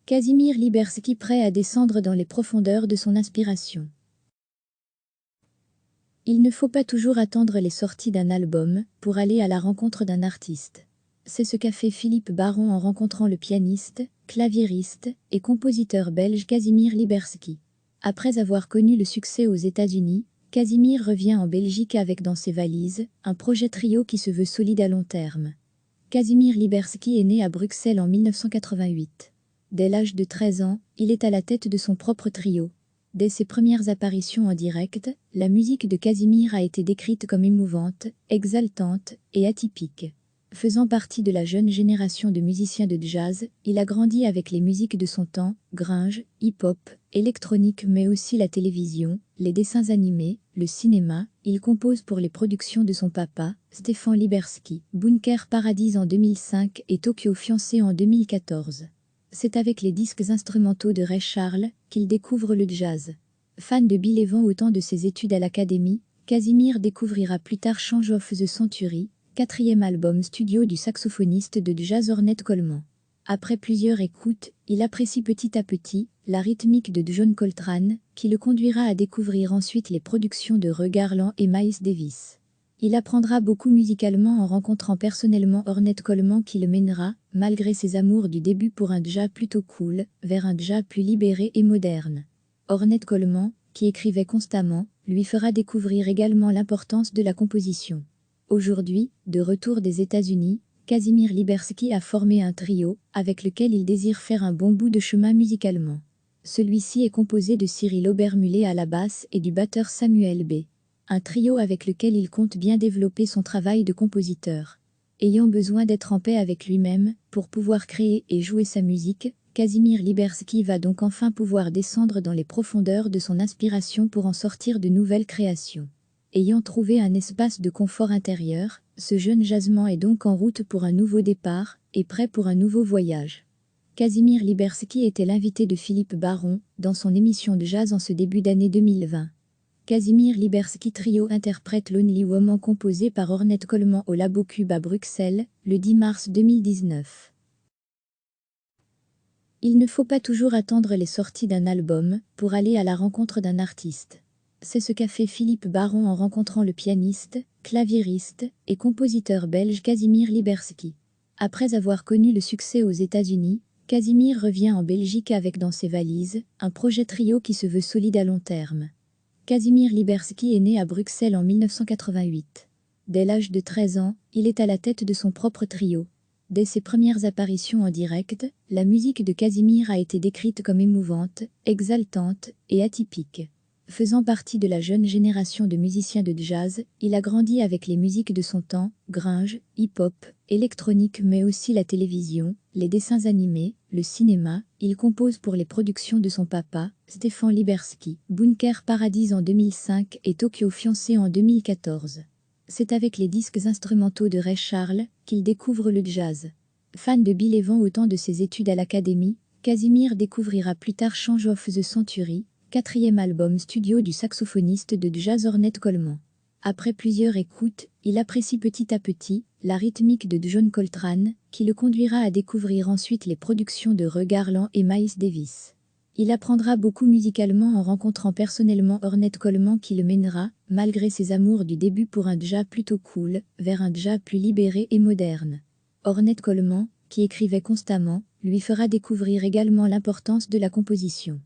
Kazimierz Liberski prêt à descendre dans les profondeurs de son inspiration. Il ne faut pas toujours attendre les sorties d'un album pour aller à la rencontre d'un artiste. C'est ce qu'a fait Philippe Baron en rencontrant le pianiste, claviériste et compositeur belge Kazimierz Liberski. Après avoir connu le succès aux États-Unis, Kazimierz revient en Belgique avec dans ses valises un projet trio qui se veut solide à long terme. Kazimierz Liberski est né à Bruxelles en 1988. Dès l'âge de 13 ans, il est à la tête de son propre trio. Dès ses premières apparitions en direct, la musique de Kazimierz a été décrite comme émouvante, exaltante et atypique. Faisant partie de la jeune génération de musiciens de jazz, il a grandi avec les musiques de son temps, grunge, hip-hop, électronique mais aussi la télévision, les dessins animés, le cinéma. Il compose pour les productions de son papa, Stefan Liberski, Bunker Paradise en 2005 et Tokyo Fiancé en 2014. C'est avec les disques instrumentaux de Ray Charles qu'il découvre le jazz. Fan de Bill Evans au temps de ses études à l'académie, Kazimierz découvrira plus tard Change of the Century, quatrième album studio du saxophoniste de jazz Ornette Coleman. Après plusieurs écoutes, il apprécie petit à petit la rythmique de John Coltrane, qui le conduira à découvrir ensuite les productions de Ray Garland et Miles Davis. Il apprendra beaucoup musicalement en rencontrant personnellement Ornette Coleman qui le mènera, malgré ses amours du début pour un jazz plutôt cool, vers un jazz plus libéré et moderne. Ornette Coleman, qui écrivait constamment, lui fera découvrir également l'importance de la composition. Aujourd'hui, de retour des États-Unis, Kazimierz Liberski a formé un trio, avec lequel il désire faire un bon bout de chemin musicalement. Celui-ci est composé de Cyril Obermüller à la basse et du batteur Samuel B. Un trio avec lequel il compte bien développer son travail de compositeur. Ayant besoin d'être en paix avec lui-même, pour pouvoir créer et jouer sa musique, Kazimierz Liberski va donc enfin pouvoir descendre dans les profondeurs de son inspiration pour en sortir de nouvelles créations. Ayant trouvé un espace de confort intérieur, ce jeune jazzman est donc en route pour un nouveau départ, et prêt pour un nouveau voyage. Kazimierz Liberski était l'invité de Philippe Baron, dans son émission de jazz en ce début d'année 2020. Kazimierz Liberski Trio interprète Lonely Woman composé par Ornette Coleman au Labo Cube à Bruxelles, le 10 mars 2019. Il ne faut pas toujours attendre les sorties d'un album pour aller à la rencontre d'un artiste. C'est ce qu'a fait Philippe Baron en rencontrant le pianiste, claviériste et compositeur belge Kazimierz Liberski. Après avoir connu le succès aux États-Unis, Kazimierz revient en Belgique avec dans ses valises un projet trio qui se veut solide à long terme. Kazimierz Liberski est né à Bruxelles en 1988. Dès l'âge de 13 ans, il est à la tête de son propre trio. Dès ses premières apparitions en direct, la musique de Kazimierz a été décrite comme émouvante, exaltante et atypique. Faisant partie de la jeune génération de musiciens de jazz, il a grandi avec les musiques de son temps, grunge, hip-hop, électronique mais aussi la télévision, les dessins animés, le cinéma. Il compose pour les productions de son papa, Stefan Liberski, Bunker Paradise en 2005 et Tokyo Fiancé en 2014. C'est avec les disques instrumentaux de Ray Charles qu'il découvre le jazz. Fan de Bill Evans au temps de ses études à l'académie, Kazimierz découvrira plus tard Change of the Century, quatrième album studio du saxophoniste de jazz Ornette Coleman. Après plusieurs écoutes, il apprécie petit à petit la rythmique de John Coltrane, qui le conduira à découvrir ensuite les productions de Ray Garland et Miles Davis. Il apprendra beaucoup musicalement en rencontrant personnellement Ornette Coleman qui le mènera, malgré ses amours du début pour un jazz plutôt cool, vers un jazz plus libéré et moderne. Ornette Coleman, qui écrivait constamment, lui fera découvrir également l'importance de la composition.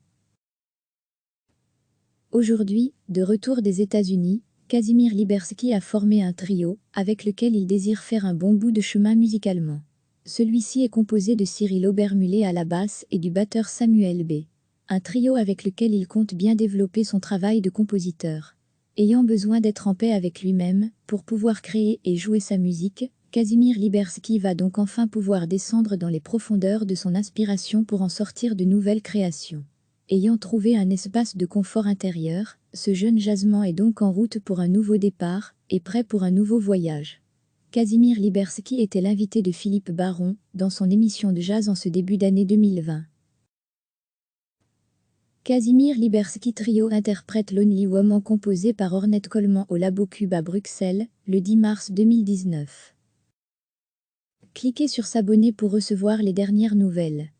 Aujourd'hui, de retour des États-Unis, Kazimierz Liberski a formé un trio, avec lequel il désire faire un bon bout de chemin musicalement. Celui-ci est composé de Cyril Obermüller à la basse et du batteur Samuel B. Un trio avec lequel il compte bien développer son travail de compositeur. Ayant besoin d'être en paix avec lui-même, pour pouvoir créer et jouer sa musique, Kazimierz Liberski va donc enfin pouvoir descendre dans les profondeurs de son inspiration pour en sortir de nouvelles créations. Ayant trouvé un espace de confort intérieur, ce jeune jazzman est donc en route pour un nouveau départ, et prêt pour un nouveau voyage. Kazimierz Liberski était l'invité de Philippe Baron, dans son émission de jazz en ce début d'année 2020. Kazimierz Liberski Trio interprète Lonely Woman composé par Ornette Coleman au Labo Cube à Bruxelles, le 10 mars 2019. Cliquez sur s'abonner pour recevoir les dernières nouvelles.